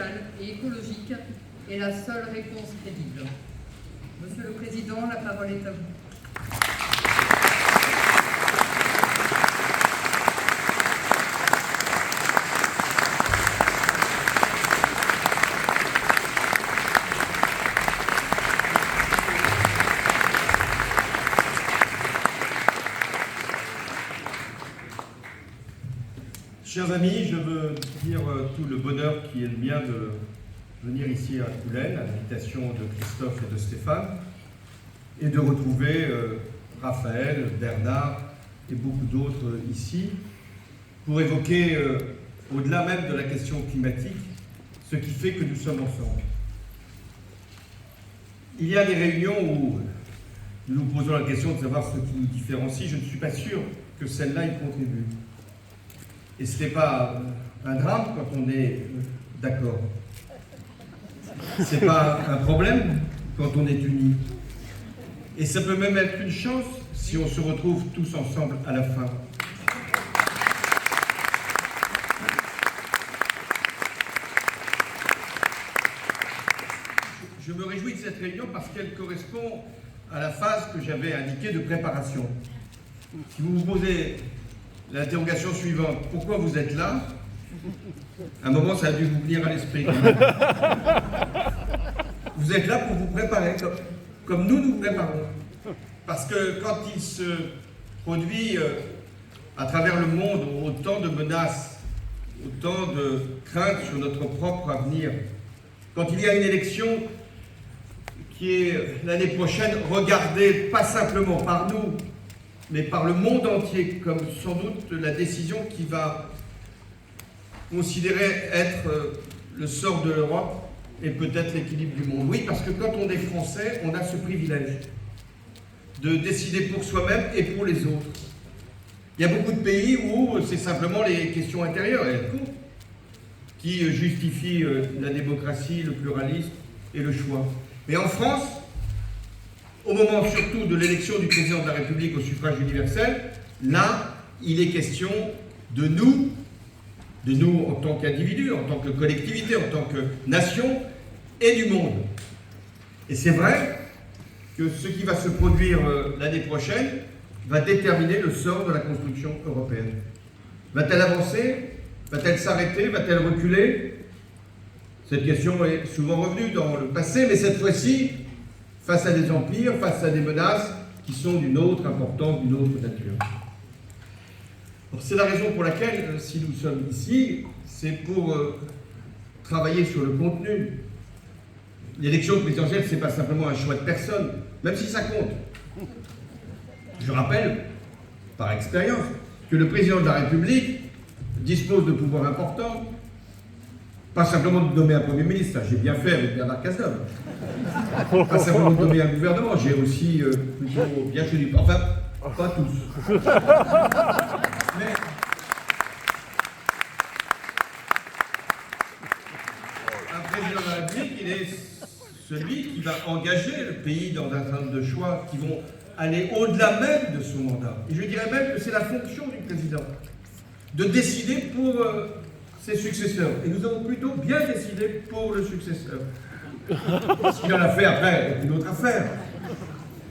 sociale et écologique est la seule réponse crédible. Monsieur le Président, la parole est à vous. Chers amis, je veux dire tout le bonheur qui est le mien de venir ici à Coulennes, à l'invitation de Christophe et de Stéphane, et de retrouver Raphaël, Bernard et beaucoup d'autres ici, pour évoquer, au-delà même de la question climatique, ce qui fait que nous sommes ensemble. Il y a des réunions où nous nous posons la question de savoir ce qui nous différencie. Je ne suis pas sûr que celle-là y contribue. Et ce n'est pas un drame quand on est d'accord. Ce n'est pas un problème quand on est unis. Et ça peut même être une chance si on se retrouve tous ensemble à la fin. Je me réjouis de cette réunion parce qu'elle correspond à la phase que j'avais indiquée de préparation. Si vous vous posez l'interrogation suivante, pourquoi vous êtes là? À un moment, ça a dû vous venir à l'esprit. Vous êtes là pour vous préparer, comme nous nous préparons. Parce que quand il se produit à travers le monde autant de menaces, autant de craintes sur notre propre avenir, quand il y a une élection qui est l'année prochaine regardée pas simplement par nous, mais par le monde entier, comme sans doute la décision qui va considérer être le sort de l'Europe et peut-être l'équilibre du monde. Oui, parce que quand on est français, on a ce privilège de décider pour soi-même et pour les autres. Il y a beaucoup de pays où c'est simplement les questions intérieures, elles comptent, qui justifient la démocratie, le pluralisme et le choix. Mais en France, au moment surtout de l'élection du président de la République au suffrage universel, là, il est question de nous en tant qu'individus, en tant que collectivité, en tant que nation, et du monde. Et c'est vrai que ce qui va se produire l'année prochaine va déterminer le sort de la construction européenne. Va-t-elle avancer? Va-t-elle s'arrêter? Va-t-elle reculer? Cette question est souvent revenue dans le passé, mais cette fois-ci, face à des empires, face à des menaces qui sont d'une autre importance, d'une autre nature. C'est la raison pour laquelle, si nous sommes ici, c'est pour travailler sur le contenu. L'élection présidentielle, ce n'est pas simplement un choix de personne, même si ça compte. Je rappelle, par expérience, que le président de la République dispose de pouvoirs importants, pas simplement de nommer un Premier ministre, ça j'ai bien fait avec Bernard Cazeneuve. Pas simplement de nommer un gouvernement, j'ai aussi plutôt bien choisi. Enfin, pas tous. Mais un président de la République, il est celui qui va engager le pays dans un certain nombre de choix qui vont aller au-delà même de son mandat. Et je dirais même que c'est la fonction du président de décider pour ses successeurs. Et nous avons plutôt bien décidé pour le successeur. Ce qu'il en a fait après est une autre affaire.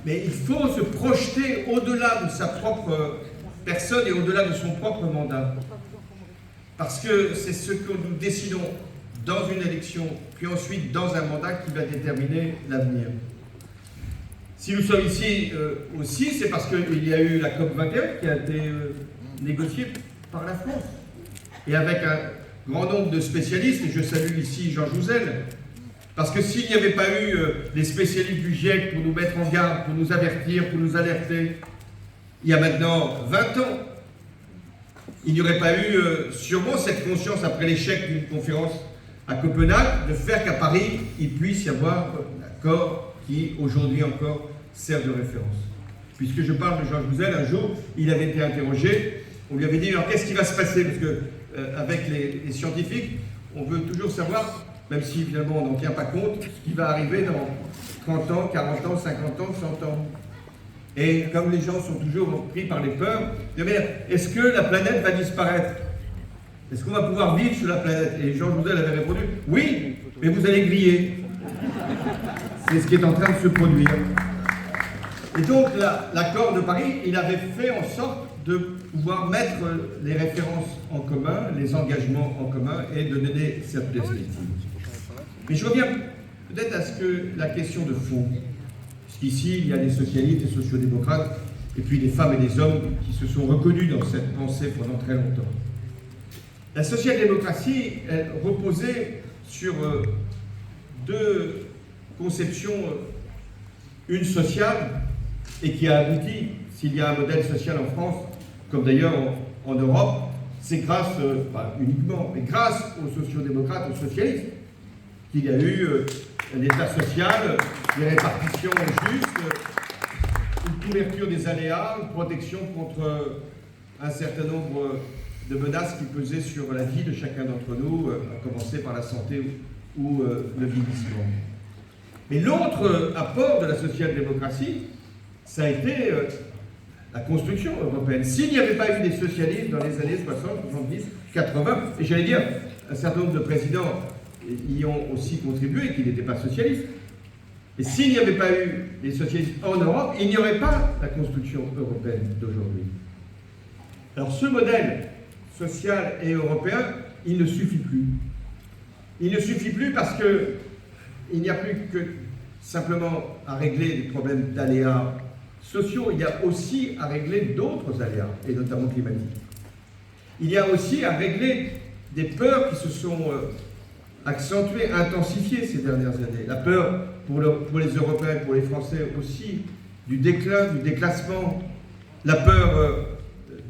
Mais il faut se projeter au-delà de sa propre personne et au-delà de son propre mandat. Parce que c'est ce que nous décidons dans une élection, puis ensuite dans un mandat qui va déterminer l'avenir. Si nous sommes ici aussi, c'est parce qu'il y a eu la COP21 qui a été négociée par la France. Et avec un grand nombre de spécialistes, et je salue ici Jean Jouzel, parce que s'il n'y avait pas eu les spécialistes du GIEC pour nous mettre en garde, pour nous avertir, pour nous alerter, il y a maintenant 20 ans, il n'y aurait pas eu sûrement cette conscience après l'échec d'une conférence à Copenhague de faire qu'à Paris, il puisse y avoir un accord qui aujourd'hui encore sert de référence. Puisque je parle de Jean Jouzel, un jour, il avait été interrogé, on lui avait dit alors qu'est-ce qui va se passer? Parce que avec les scientifiques, on veut toujours savoir, même si finalement on n'en tient pas compte, ce qui va arriver dans 30 ans, 40 ans, 50 ans, 100 ans. Et comme les gens sont toujours pris par les peurs, est-ce que la planète va disparaître? Est-ce qu'on va pouvoir vivre sur la planète? Et Jean Jouzel avait répondu, oui, Mais vous allez griller. C'est ce qui est en train de se produire. Et donc l'accord de Paris, il avait fait en sorte de pouvoir mettre les références en commun, les engagements en commun et de donner cette perspective. Mais je reviens peut-être à la question de fond. Puisqu'ici, il y a des socialistes, des sociodémocrates, et puis des femmes et des hommes qui se sont reconnus dans cette pensée pendant très longtemps. La social-démocratie, elle reposait sur deux conceptions, une sociale, et qui a abouti, s'il y a un modèle social en France, comme d'ailleurs en Europe, c'est grâce, pas uniquement, mais grâce aux sociodémocrates, aux socialistes, qu'il y a eu un État social, des répartitions justes, une couverture des aléas, une protection contre un certain nombre de menaces qui pesaient sur la vie de chacun d'entre nous, à commencer par la santé ou le vieillissement. Mais l'autre apport de la social-démocratie, ça a été la construction européenne. S'il n'y avait pas eu des socialistes dans les années 60, 70, 80, et j'allais dire, un certain nombre de présidents y ont aussi contribué, qui n'étaient pas socialistes, et s'il n'y avait pas eu les socialistes en Europe, il n'y aurait pas la construction européenne d'aujourd'hui. Alors ce modèle social et européen, il ne suffit plus. Il ne suffit plus parce qu'il n'y a plus que simplement à régler des problèmes d'aléas sociaux, il y a aussi à régler d'autres aléas, et notamment climatiques. Il y a aussi à régler des peurs qui se sont accentuées, intensifiées ces dernières années. La peur pour les Européens, pour les Français aussi, du déclin, du déclassement, la peur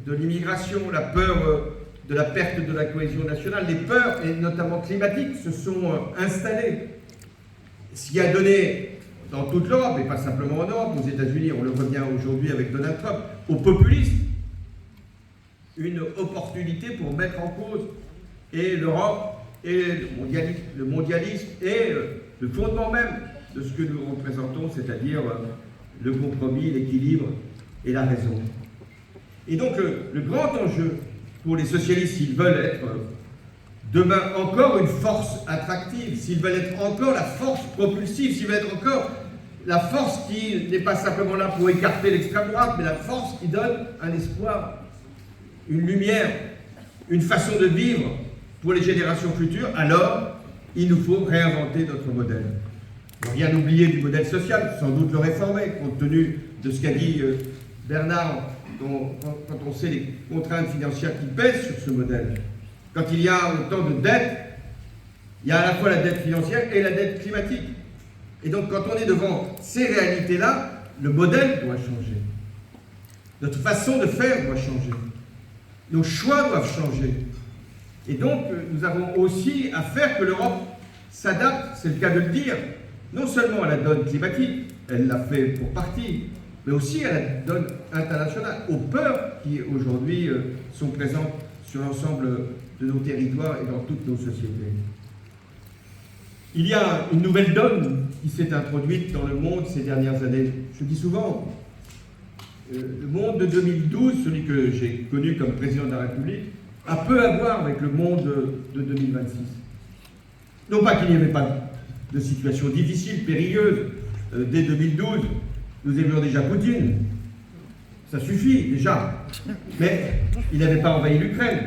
de l'immigration, la peur de la perte de la cohésion nationale, les peurs, et notamment climatiques, se sont installées. Ce qui a donné, dans toute l'Europe, et pas simplement en Europe, aux États-Unis, on le voit bien aujourd'hui avec Donald Trump, aux populistes, une opportunité pour mettre en cause et l'Europe, et le mondialisme, et le fondement même de ce que nous représentons, c'est-à-dire le compromis, l'équilibre et la raison. Et donc, le grand enjeu pour les socialistes, s'ils veulent être demain encore une force attractive, s'ils veulent être encore la force propulsive, s'ils veulent être encore la force qui n'est pas simplement là pour écarter l'extrême droite, mais la force qui donne un espoir, une lumière, une façon de vivre pour les générations futures, alors il nous faut réinventer notre modèle. Rien oublier du modèle social, sans doute le réformer, compte tenu de ce qu'a dit Bernard, quand on sait les contraintes financières qui pèsent sur ce modèle. Quand il y a autant de dettes, il y a à la fois la dette financière et la dette climatique. Et donc quand on est devant ces réalités-là, le modèle doit changer. Notre façon de faire doit changer. Nos choix doivent changer. Et donc nous avons aussi à faire que l'Europe s'adapte, c'est le cas de le dire, non seulement à la donne climatique, elle l'a fait pour partie, mais aussi à la donne internationale, aux peurs qui aujourd'hui sont présentes sur l'ensemble de nos territoires et dans toutes nos sociétés. Il y a une nouvelle donne qui s'est introduite dans le monde ces dernières années. Je dis souvent, le monde de 2012, celui que j'ai connu comme président de la République, a peu à voir avec le monde de 2026. Non pas qu'il n'y avait pas de situation difficile, périlleuse. Dès 2012, nous aimions déjà Poutine. Ça suffit, déjà. Mais il n'avait pas envahi l'Ukraine.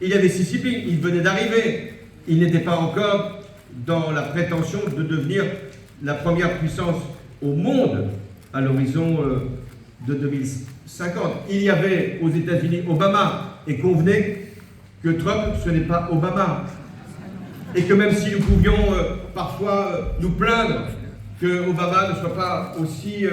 Il y avait Xi Jinping, il venait d'arriver. Il n'était pas encore dans la prétention de devenir la première puissance au monde à l'horizon de 2050. Il y avait aux États-Unis Obama, et convenez que Trump, ce n'est pas Obama. Et que même si nous pouvions parfois nous plaindre que Obama ne soit pas aussi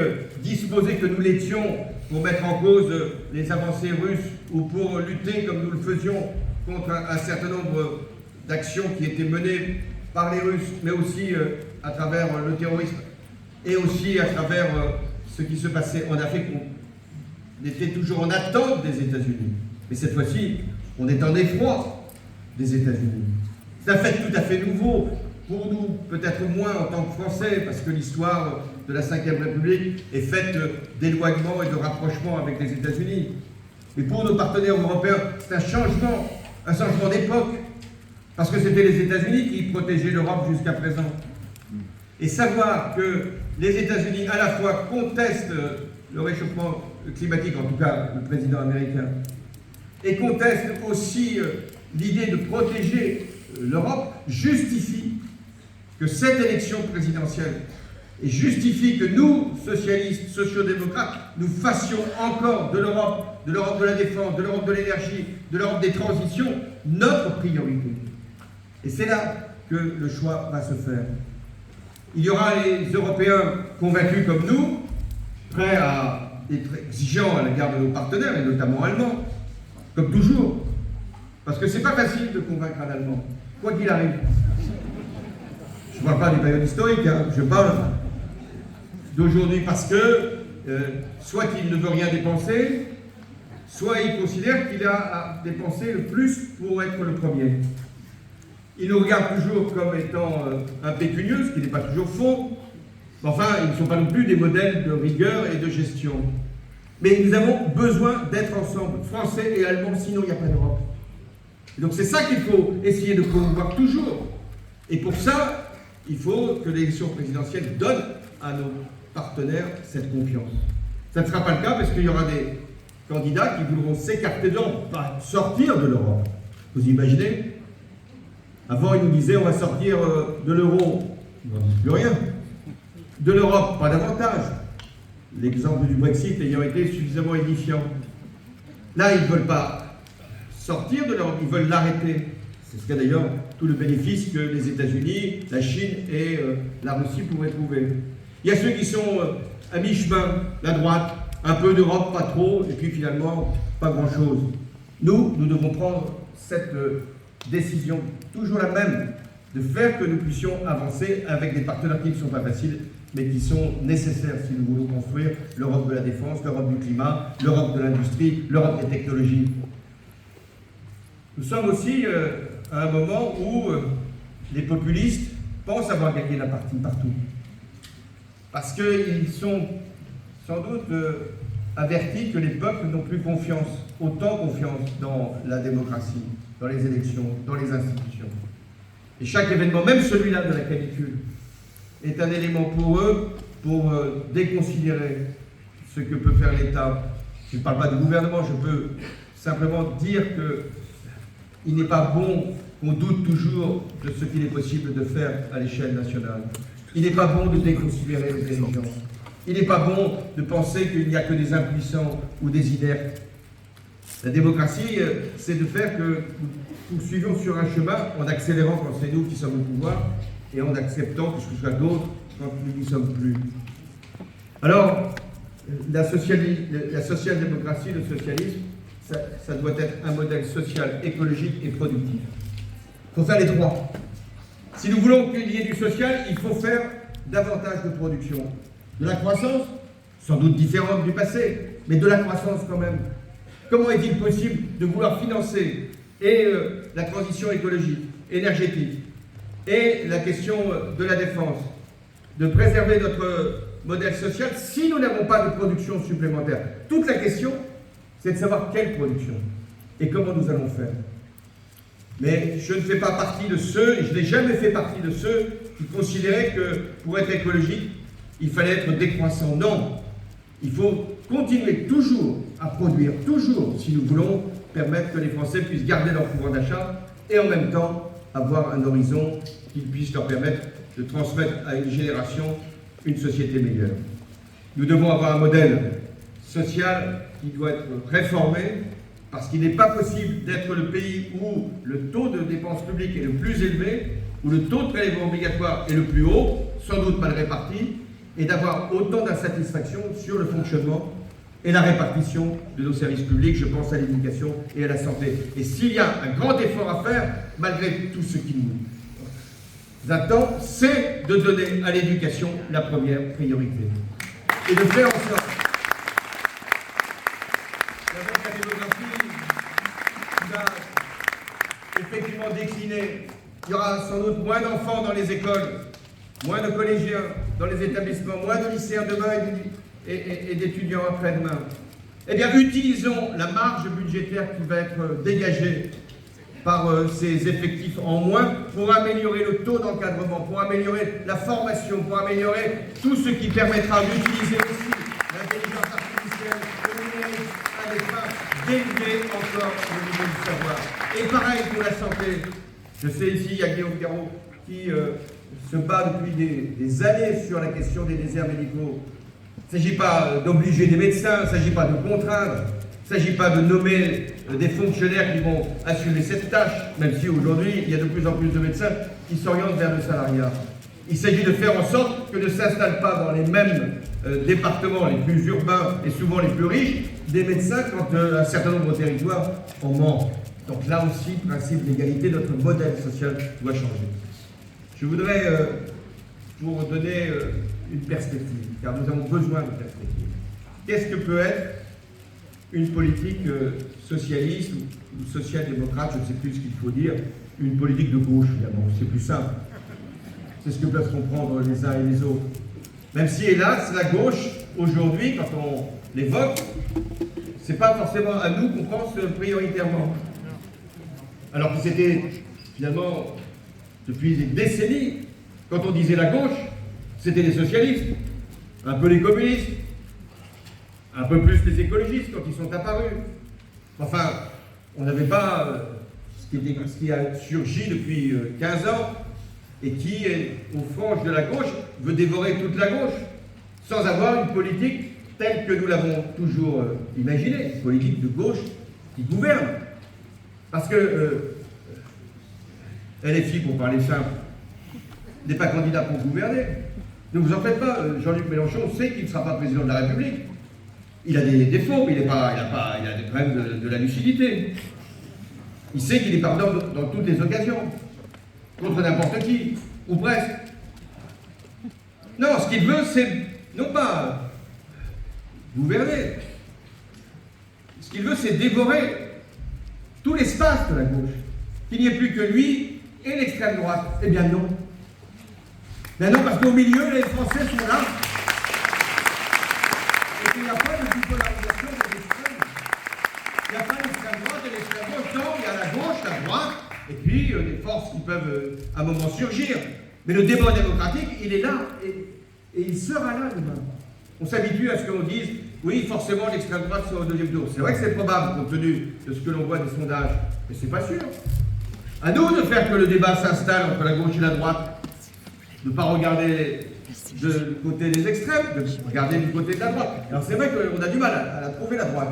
disposé que nous l'étions pour mettre en cause les avancées russes ou pour lutter comme nous le faisions contre un certain nombre d'actions qui étaient menées par les Russes, mais aussi à travers le terrorisme et aussi à travers ce qui se passait en Afrique. On était toujours en attente des États-Unis. Mais cette fois-ci, on est en effroi des États-Unis. C'est un fait tout à fait nouveau, pour nous, peut-être moins en tant que Français, parce que l'histoire de la Ve République est faite d'éloignement et de rapprochement avec les États-Unis. Mais pour nos partenaires européens, c'est un changement d'époque. Parce que c'était les États-Unis qui protégeaient l'Europe jusqu'à présent. Et savoir que les États-Unis, à la fois, contestent le réchauffement climatique, en tout cas le président américain, et contestent aussi l'idée de protéger l'Europe, justifie que cette élection présidentielle, et justifie que nous, socialistes, sociodémocrates, nous fassions encore de l'Europe de la défense, de l'Europe de l'énergie, de l'Europe des transitions, notre priorité. Et c'est là que le choix va se faire. Il y aura les Européens convaincus comme nous, prêts à être exigeants à l'égard de nos partenaires, et notamment allemands, comme toujours. Parce que c'est pas facile de convaincre un Allemand, quoi qu'il arrive. Je ne parle pas des périodes historiques, hein, je parle d'aujourd'hui parce que soit il ne veut rien dépenser, soit il considère qu'il a à dépenser le plus pour être le premier. Il nous regarde toujours comme étant impécunieux, ce qui n'est pas toujours faux. Enfin, ils ne sont pas non plus des modèles de rigueur et de gestion. Mais nous avons besoin d'être ensemble, Français et Allemands, sinon il n'y a pas d'Europe. Donc c'est ça qu'il faut essayer de promouvoir toujours. Et pour ça, il faut que l'élection présidentielle donne à nos partenaires cette confiance. Ça ne sera pas le cas parce qu'il y aura des candidats qui voudront s'écarter de l'Europe, pas sortir de l'Europe. Vous imaginez? Avant, ils nous disaient on va sortir de l'euro. Ils n'en disent plus rien. De l'Europe, pas davantage. L'exemple du Brexit ayant été suffisamment édifiant. Là, ils ne veulent pas sortir de l'Europe, ils veulent l'arrêter. C'est ce qu'a d'ailleurs tout le bénéfice que les États-Unis, la Chine et la Russie pourraient trouver. Il y a ceux qui sont à mi-chemin, la droite, un peu d'Europe, pas trop, et puis finalement, pas grand-chose. Nous devons prendre cette décision, toujours la même, de faire que nous puissions avancer avec des partenaires qui ne sont pas faciles, mais qui sont nécessaires si nous voulons construire l'Europe de la défense, l'Europe du climat, l'Europe de l'industrie, l'Europe des technologies. Nous sommes aussi à un moment où les populistes pensent avoir gagné la partie partout. Parce qu'ils sont sans doute avertis que les peuples n'ont plus confiance, autant confiance dans la démocratie, dans les élections, dans les institutions. Et chaque événement, même celui-là de la canicule, est un élément pour eux pour déconsidérer ce que peut faire l'État. Je ne parle pas du gouvernement, je peux simplement dire qu'il n'est pas bon qu'on doute toujours de ce qu'il est possible de faire à l'échelle nationale. Il n'est pas bon de déconsidérer les dirigeants. Il n'est pas bon de penser qu'il n'y a que des impuissants ou des inertes. La démocratie, c'est de faire que nous poursuivions sur un chemin en accélérant quand c'est nous qui sommes au pouvoir et en acceptant que ce soit d'autres quand nous n'y sommes plus. Alors, la social-démocratie, le socialisme, ça doit être un modèle social, écologique et productif. Il faut faire les trois. Si nous voulons qu'il y ait du social, il faut faire davantage de production. De la croissance, sans doute différente du passé, mais de la croissance quand même. Comment est-il possible de vouloir financer et la transition écologique, énergétique, et la question de la défense, de préserver notre modèle social si nous n'avons pas de production supplémentaire? Toute la question, c'est de savoir quelle production et comment nous allons faire. Mais je ne fais pas partie de ceux, et je n'ai jamais fait partie de ceux qui considéraient que pour être écologique, il fallait être décroissant. Non, il faut continuer toujours à produire, toujours, si nous voulons permettre que les Français puissent garder leur pouvoir d'achat et en même temps avoir un horizon qui puisse leur permettre de transmettre à une génération une société meilleure. Nous devons avoir un modèle social qui doit être réformé, parce qu'il n'est pas possible d'être le pays où le taux de dépenses publiques est le plus élevé, où le taux de prélèvement obligatoire est le plus haut, sans doute mal réparti, et d'avoir autant d'insatisfaction sur le fonctionnement et la répartition de nos services publics. Je pense à l'éducation et à la santé. Et s'il y a un grand effort à faire, malgré tout ce qui nous attend, c'est de donner à l'éducation la première priorité. Et de faire en sorte qu'avec la démographie qui va effectivement décliner, il y aura sans doute moins d'enfants dans les écoles, moins de collégiens dans les établissements, moins de lycéens demain et d'étudiants après-demain. Eh bien, utilisons la marge budgétaire qui va être dégagée par ces effectifs en moins pour améliorer le taux d'encadrement, pour améliorer la formation, pour améliorer tout ce qui permettra d'utiliser aussi l'intelligence artificielle, le numérique à des fins d'élever encore le niveau du savoir. Et pareil pour la santé. Je sais ici, il y a Guillaume Garot qui se bat depuis des années sur la question des déserts médicaux. Il ne s'agit pas d'obliger des médecins, il ne s'agit pas de contraindre, il ne s'agit pas de nommer des fonctionnaires qui vont assumer cette tâche, même si aujourd'hui, il y a de plus en plus de médecins qui s'orientent vers le salariat. Il s'agit de faire en sorte que ne s'installent pas dans les mêmes départements les plus urbains et souvent les plus riches, des médecins quand un certain nombre de territoires en manquent. Donc là aussi, principe d'égalité, notre modèle social doit changer. Je voudrais vous donner une perspective, car nous avons besoin de perspective. Qu'est-ce que peut être une politique socialiste ou social-démocrate, je ne sais plus ce qu'il faut dire, une politique de gauche finalement, c'est plus simple. C'est ce que peuvent comprendre les uns et les autres. Même si, hélas, la gauche, aujourd'hui, quand on l'évoque, ce n'est pas forcément à nous qu'on pense prioritairement. Alors que c'était, finalement, depuis des décennies, quand on disait la gauche, c'était les socialistes, un peu les communistes, un peu plus les écologistes quand ils sont apparus. Enfin, on n'avait pas ce qui a surgi depuis 15 ans, et qui, aux franges de la gauche, veut dévorer toute la gauche, sans avoir une politique telle que nous l'avons toujours imaginée, une politique de gauche qui gouverne. Parce que LFI, pour parler simple, n'est pas candidat pour gouverner. Ne vous en faites pas, Jean-Luc Mélenchon sait qu'il ne sera pas président de la République. Il a des défauts, mais il a quand même de la lucidité. Il sait qu'il est pardon dans toutes les occasions. Contre n'importe qui, ou presque. Non, ce qu'il veut, c'est non pas gouverner. Ce qu'il veut, c'est dévorer tout l'espace de la gauche. Qu'il n'y ait plus que lui et l'extrême droite. Eh bien non. Ben non, parce qu'au milieu, les Français sont là. Et qu'il n'y a pas de bipolarisation de l'extrême. Il n'y a pas l'extrême droite et l'extrême gauche. Non, il y a la gauche, la droite. Et puis, des forces qui peuvent à un moment surgir. Mais le débat démocratique, il est là, et il sera là demain. On s'habitue à ce qu'on dise, oui, forcément, l'extrême droite sera au deuxième tour. C'est vrai que c'est probable, compte tenu de ce que l'on voit des sondages, mais c'est pas sûr. À nous de faire que le débat s'installe entre la gauche et la droite, de ne pas regarder du côté des extrêmes, de regarder du côté de la droite. Alors c'est vrai qu'on a du mal à la trouver, la droite.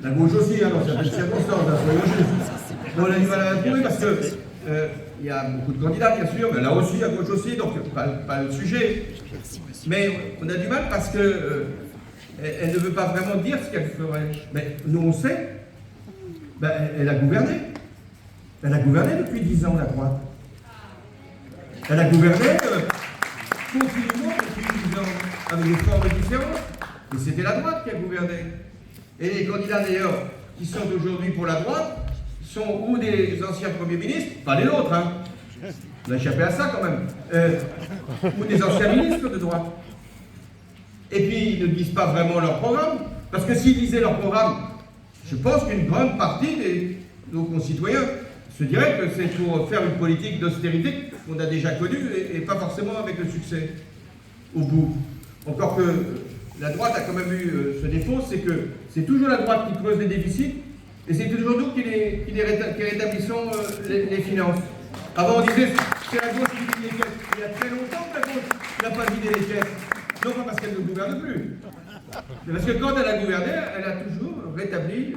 La gauche aussi, dans certaines circonstances, soyons justes. On a du mal à la trouver parce que il y a beaucoup de candidats, bien sûr, mais là aussi, à gauche aussi, donc pas le sujet. Mais on a du mal parce que elle ne veut pas vraiment dire ce qu'elle ferait. Mais nous, on sait, elle a gouverné. Elle a gouverné depuis 10 ans, la droite. Elle a gouverné continuellement depuis 10 ans, avec des formes différentes. Mais c'était la droite qui a gouverné. Et les candidats d'ailleurs qui sont aujourd'hui pour la droite sont ou des anciens premiers ministres, pas les nôtres, hein. On a échappé à ça quand même, ou des anciens ministres de droite. Et puis ils ne disent pas vraiment leur programme, parce que s'ils disaient leur programme, je pense qu'une grande partie de nos concitoyens se dirait que c'est pour faire une politique d'austérité qu'on a déjà connue et pas forcément avec le succès au bout. Encore que la droite a quand même eu ce défaut, c'est que c'est toujours la droite qui creuse les déficits et c'est toujours nous qui rétablissons les finances. Avant on disait c'est la gauche qui vide les caisses. Il y a très longtemps que la gauche n'a pas vidé les caisses. Non pas parce qu'elle ne gouverne plus, mais parce que quand elle a gouverné, elle a toujours rétabli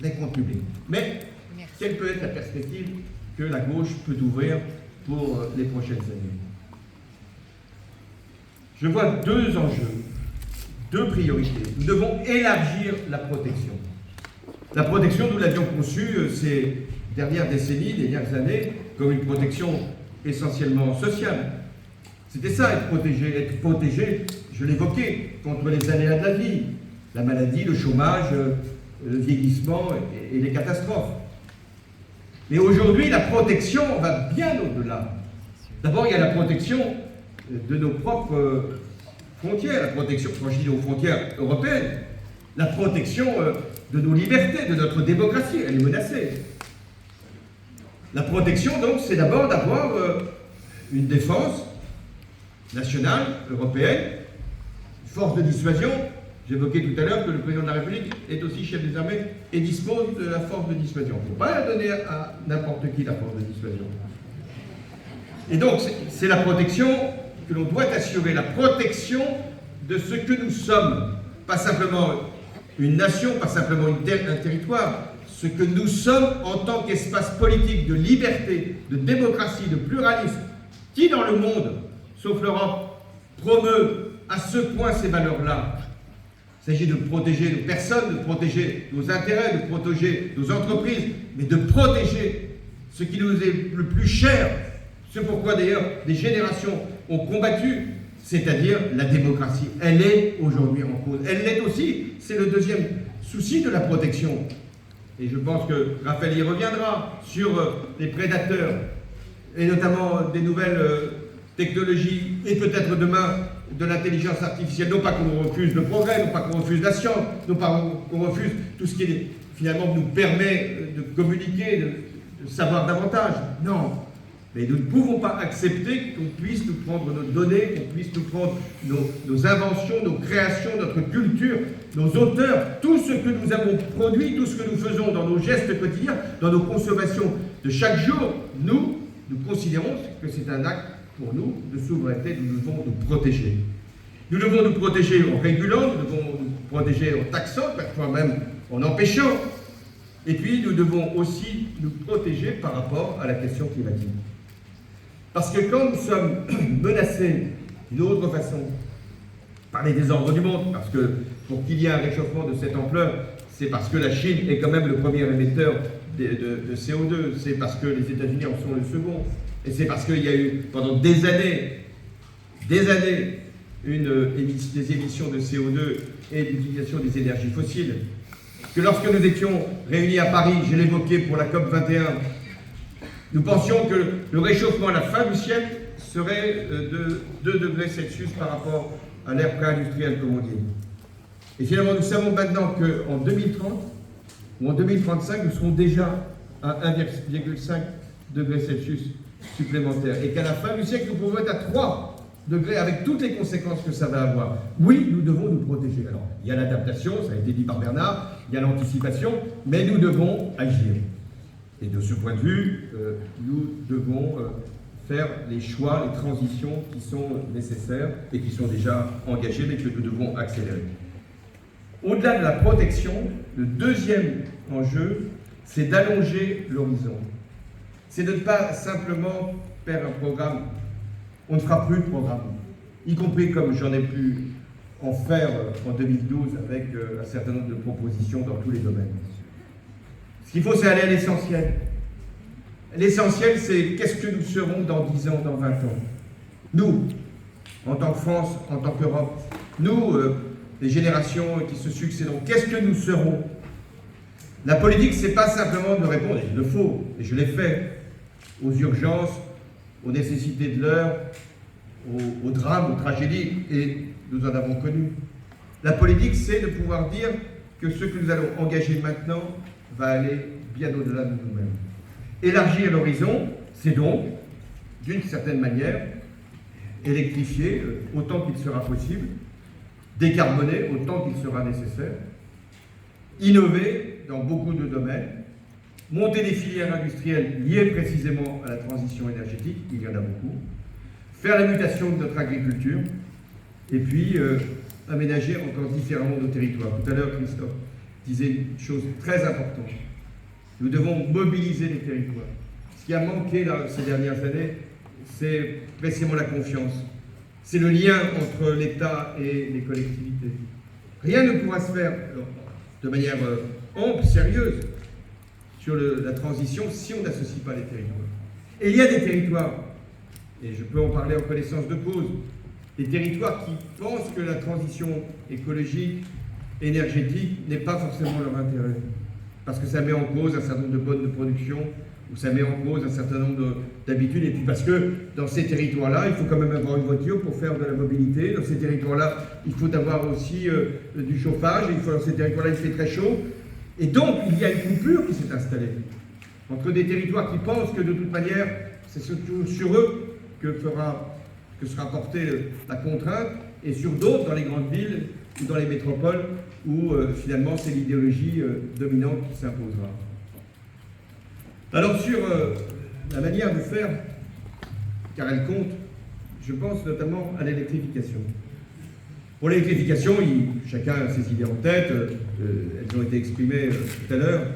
les comptes publics. Mais quelle peut être la perspective que la gauche peut ouvrir pour les prochaines années? Je vois deux enjeux. Deux priorités. Nous devons élargir la protection. La protection, nous l'avions conçue ces dernières décennies, dernières années, comme une protection essentiellement sociale. C'était ça, être protégé, je l'évoquais, contre les aléas de la vie, la maladie, le chômage, le vieillissement et les catastrophes. Mais aujourd'hui, la protection va bien au-delà. D'abord, il y a la protection de nos propres frontières, la protection, quand je dis aux frontières européennes, la protection de nos libertés, de notre démocratie. Elle est menacée. La protection, donc, c'est d'abord d'avoir une défense nationale, européenne, une force de dissuasion. J'évoquais tout à l'heure que le président de la République est aussi chef des armées et dispose de la force de dissuasion. Il ne faut pas la donner à n'importe qui, la force de dissuasion. Et donc, c'est la protection que l'on doit assurer, la protection de ce que nous sommes. Pas simplement une nation, pas simplement un territoire, ce que nous sommes en tant qu'espace politique de liberté, de démocratie, de pluralisme, qui dans le monde, sauf l'Europe, promeut à ce point ces valeurs-là. Il s'agit de protéger nos personnes, de protéger nos intérêts, de protéger nos entreprises, mais de protéger ce qui nous est le plus cher, ce pourquoi d'ailleurs des générations ont combattu, c'est-à-dire la démocratie. Elle est aujourd'hui en cause. Elle l'est aussi, c'est le deuxième souci de la protection. Et je pense que Raphaël y reviendra sur les prédateurs, et notamment des nouvelles technologies, et peut-être demain de l'intelligence artificielle. Non pas qu'on refuse le progrès, non pas qu'on refuse la science, non pas qu'on refuse tout ce qui finalement nous permet de communiquer, de savoir davantage. Non. Mais nous ne pouvons pas accepter qu'on puisse nous prendre nos données, qu'on puisse nous prendre nos inventions, nos créations, notre culture, nos auteurs, tout ce que nous avons produit, tout ce que nous faisons dans nos gestes quotidiens, dans nos consommations de chaque jour. Nous considérons que c'est un acte pour nous de souveraineté. Nous devons nous protéger. Nous devons nous protéger en régulant, nous devons nous protéger en taxant, parfois même en empêchant. Et puis nous devons aussi nous protéger par rapport à la question climatique. Parce que quand nous sommes menacés d'une autre façon par les désordres du monde, parce que pour qu'il y ait un réchauffement de cette ampleur, c'est parce que la Chine est quand même le premier émetteur de CO2, c'est parce que les États-Unis en sont le second, et c'est parce qu'il y a eu pendant des années, des émissions de CO2 et l'utilisation des énergies fossiles, que lorsque nous étions réunis à Paris, je l'évoquais pour la COP 21, nous pensions que le réchauffement à la fin du siècle serait de 2 degrés Celsius par rapport à l'ère pré-industrielle, comme on dit. Et finalement, nous savons maintenant qu'en 2030 ou en 2035, nous serons déjà à 1,5 degrés Celsius supplémentaires. Et qu'à la fin du siècle, nous pouvons être à 3 degrés avec toutes les conséquences que ça va avoir. Oui, nous devons nous protéger. Alors, il y a l'adaptation, ça a été dit par Bernard, il y a l'anticipation, mais nous devons agir. Et de ce point de vue, nous devons faire les choix, les transitions qui sont nécessaires et qui sont déjà engagées, mais que nous devons accélérer. Au-delà de la protection, le deuxième enjeu, c'est d'allonger l'horizon. C'est de ne pas simplement faire un programme. On ne fera plus de programme, y compris comme j'en ai pu en faire en 2012 avec un certain nombre de propositions dans tous les domaines. Ce qu'il faut, c'est aller à l'essentiel. L'essentiel, c'est qu'est-ce que nous serons dans 10 ans, dans 20 ans. Nous, en tant que France, en tant qu'Europe, nous, les générations qui se succéderont, qu'est-ce que nous serons? La politique, c'est pas simplement de répondre, il le faut, et je l'ai fait, aux urgences, aux nécessités de l'heure, aux drames, aux tragédies, et nous en avons connu. La politique, c'est de pouvoir dire que ce que nous allons engager maintenant va aller bien au-delà de nous-mêmes. Élargir l'horizon, c'est donc, d'une certaine manière, électrifier autant qu'il sera possible, décarboner autant qu'il sera nécessaire, innover dans beaucoup de domaines, monter des filières industrielles liées précisément à la transition énergétique, il y en a beaucoup, faire la mutation de notre agriculture, et puis aménager encore différemment nos territoires. Tout à l'heure, Christophe disait une chose très importante. Nous devons mobiliser les territoires. Ce qui a manqué là, ces dernières années, c'est précisément la confiance. C'est le lien entre l'État et les collectivités. Rien ne pourra se faire de manière ample, sérieuse, sur la transition si on n'associe pas les territoires. Et il y a des territoires, et je peux en parler en connaissance de cause, des territoires qui pensent que la transition écologique, énergétique n'est pas forcément leur intérêt. Parce que ça met en cause un certain nombre de modes de production, ou ça met en cause un certain nombre d'habitudes, et puis parce que dans ces territoires-là, il faut quand même avoir une voiture pour faire de la mobilité. Dans ces territoires-là, il faut avoir aussi du chauffage, dans ces territoires-là, il fait très chaud. Et donc, il y a une coupure qui s'est installée entre des territoires qui pensent que de toute manière, c'est surtout sur eux que sera portée la contrainte, et sur d'autres, dans les grandes villes ou dans les métropoles, où finalement c'est l'idéologie dominante qui s'imposera. Alors sur la manière de faire, car elle compte, je pense notamment à l'électrification. Pour l'électrification, chacun a ses idées en tête, elles ont été exprimées tout à l'heure.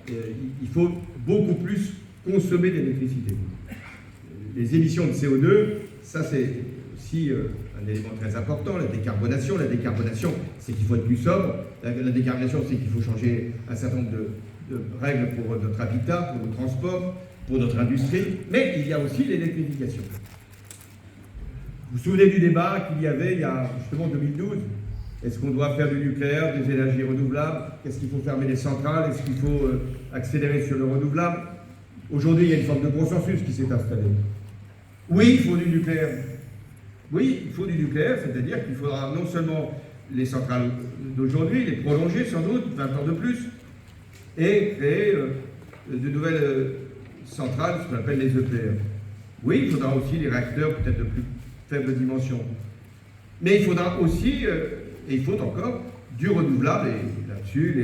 Il faut beaucoup plus consommer d'électricité. Les émissions de CO2, ça c'est aussi un élément très important, la décarbonation. La décarbonation, c'est qu'il faut être plus sobre. La décarbonation, c'est qu'il faut changer un certain nombre de règles pour notre habitat, pour nos transports, pour notre industrie. Mais il y a aussi l'électrification. Vous vous souvenez du débat qu'il y avait il y a justement 2012 ? Est-ce qu'on doit faire du nucléaire, des énergies renouvelables? Est-ce qu'il faut fermer les centrales? Est-ce qu'il faut accélérer sur le renouvelable? Aujourd'hui, il y a une forme de consensus qui s'est installée. Oui, il faut du nucléaire. Oui, il faut du nucléaire, c'est-à-dire qu'il faudra non seulement les centrales d'aujourd'hui, les prolonger sans doute, 20 ans de plus, et créer de nouvelles centrales, ce qu'on appelle les EPR. Oui, il faudra aussi les réacteurs peut-être de plus faible dimension. Mais il faudra aussi, et il faut encore, du renouvelable, et là-dessus,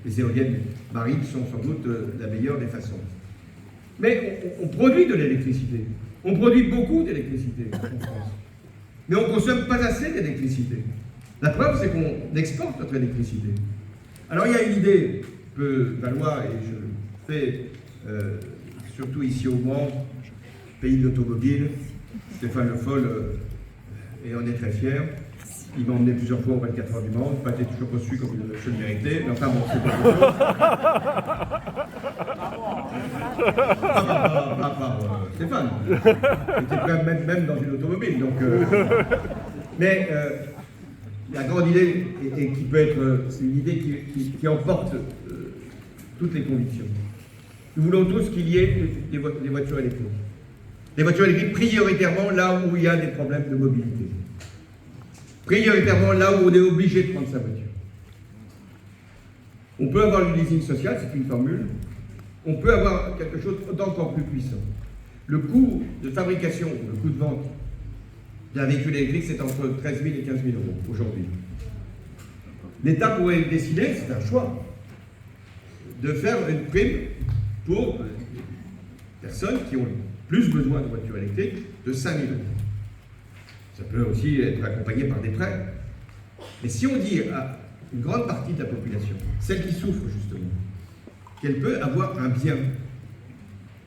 les éoliennes marines sont sans doute la meilleure des façons. Mais on produit de l'électricité. On produit beaucoup d'électricité en France. Mais on ne consomme pas assez d'électricité. La preuve, c'est qu'on exporte notre électricité. Alors, il y a une idée qui peut valoir, et je le fais surtout ici au Mans, pays de l'automobile. Stéphane Le Foll, et on est très fiers. Il m'a emmené plusieurs fois aux 24 heures du Mans. Je n'ai pas été toujours reçu comme je le méritais. Mais enfin, bon, c'est pas chose. Stéphane. Il était prêt même dans une automobile. Donc, mais la grande idée, et qui peut être, c'est une idée qui emporte toutes les convictions. Nous voulons tous qu'il y ait des voitures électriques. Des voitures électriques prioritairement là où il y a des problèmes de mobilité. Prioritairement là où on est obligé de prendre sa voiture. On peut avoir le leasing social, c'est une formule. On peut avoir quelque chose d'encore plus puissant. Le coût de fabrication, le coût de vente d'un véhicule électrique, c'est entre 13 000 et 15 000 euros aujourd'hui. L'État pourrait décider, c'est un choix, de faire une prime pour les personnes qui ont plus besoin de voitures électriques de 5 000 euros. Ça peut aussi être accompagné par des prêts. Mais si on dit à une grande partie de la population, celle qui souffre justement, qu'elle peut avoir un bien,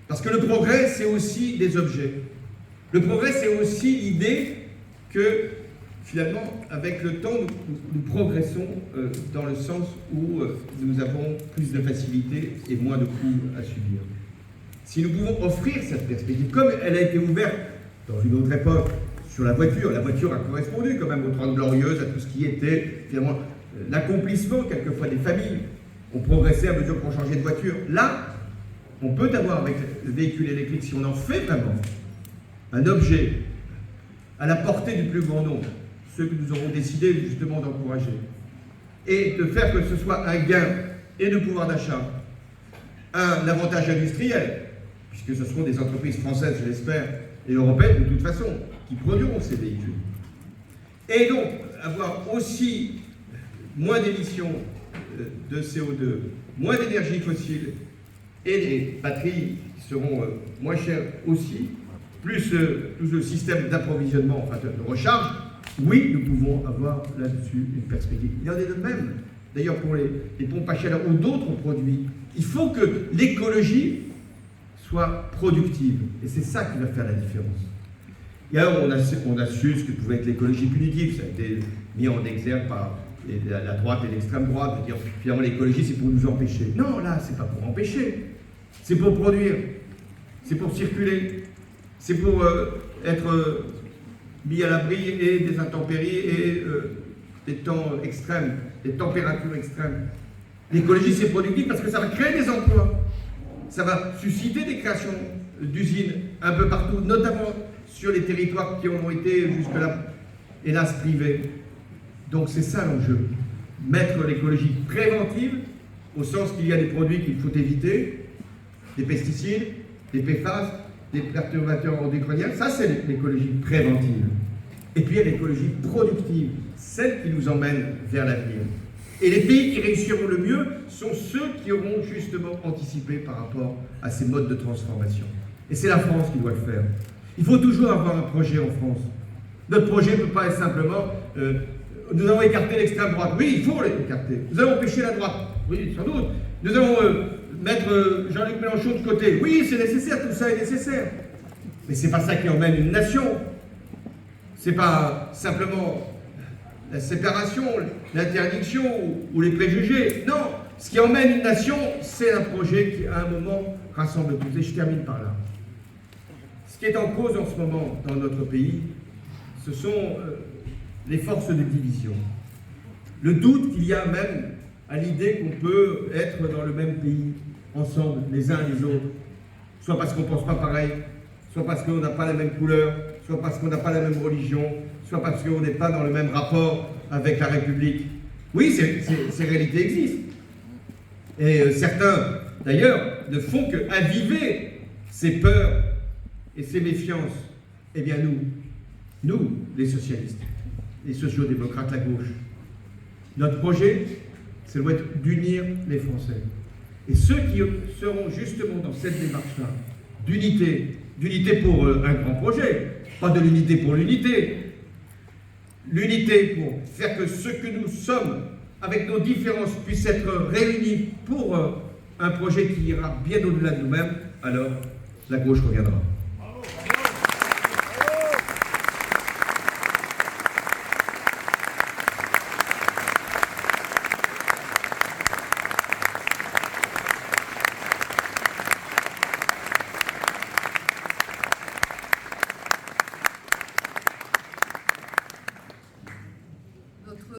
parce que le progrès, c'est aussi des objets. Le progrès, c'est aussi l'idée que, finalement, avec le temps, nous progressons dans le sens où nous avons plus de facilité et moins de coûts à subir. Si nous pouvons offrir cette perspective, comme elle a été ouverte dans une autre époque sur la voiture a correspondu quand même aux 30 Glorieuses, à tout ce qui était finalement l'accomplissement quelquefois des familles. On progressait à mesure qu'on changeait de voiture. Là, on peut avoir avec le véhicule électrique, si on en fait vraiment un objet à la portée du plus grand nombre, ceux que nous aurons décidé justement d'encourager, et de faire que ce soit un gain et de pouvoir d'achat, un avantage industriel, puisque ce seront des entreprises françaises, je l'espère, et européennes de toute façon, qui produiront ces véhicules. Et donc, avoir aussi moins d'émissions de CO2, moins d'énergie fossile, et des batteries qui seront moins chères aussi, plus tout le système d'approvisionnement, enfin de recharge, oui, nous pouvons avoir là-dessus une perspective. Il y en a de même, d'ailleurs pour les pompes à chaleur ou d'autres produits. Il faut que l'écologie soit productive, et c'est ça qui va faire la différence. Et alors, on a su ce que pouvait être l'écologie punitive, ça a été mis en exergue par la droite et l'extrême droite, de dire finalement l'écologie c'est pour nous empêcher. Non, là, c'est pas pour empêcher, c'est pour produire, c'est pour circuler, c'est pour être mis à l'abri et des intempéries et des temps extrêmes, des températures extrêmes. L'écologie c'est productif parce que ça va créer des emplois, ça va susciter des créations d'usines un peu partout, notamment sur les territoires qui ont été jusque-là, hélas, privés. Donc c'est ça l'enjeu, mettre l'écologie préventive au sens qu'il y a des produits qu'il faut éviter, des pesticides, des PFAS, des perturbateurs endocriniens. Ça, c'est l'écologie préventive. Et puis, il y a l'écologie productive, celle qui nous emmène vers l'avenir. Et les pays qui réussiront le mieux sont ceux qui auront justement anticipé par rapport à ces modes de transformation. Et c'est la France qui doit le faire. Il faut toujours avoir un projet en France. Notre projet ne peut pas être simplement nous allons écarter l'extrême droite. Oui, il faut l'écarter. Nous allons empêcher la droite. Oui, sans doute. Nous allons mettre Jean-Luc Mélenchon de côté. Oui, c'est nécessaire, tout ça est nécessaire. Mais c'est pas ça qui emmène une nation. C'est pas simplement la séparation, l'interdiction ou les préjugés. Non, ce qui emmène une nation, c'est un projet qui, à un moment, rassemble tous. Et je termine par là. Ce qui est en cause en ce moment dans notre pays, ce sont les forces de division. Le doute qu'il y a même à l'idée qu'on peut être dans le même pays, ensemble, les uns et les autres, soit parce qu'on ne pense pas pareil, soit parce qu'on n'a pas la même couleur, soit parce qu'on n'a pas la même religion, soit parce qu'on n'est pas dans le même rapport avec la République. Oui, ces réalités existent. Et certains, d'ailleurs, ne font qu'aviver ces peurs et ces méfiances. Eh bien nous, les socialistes, les sociaux-démocrates, la gauche, notre projet, c'est d'unir les Français. Et ceux qui seront justement dans cette démarche-là, d'unité pour un grand projet, pas de l'unité pour l'unité, l'unité pour faire que ce que nous sommes, avec nos différences, puissent être réunis pour un projet qui ira bien au-delà de nous-mêmes, alors la gauche reviendra.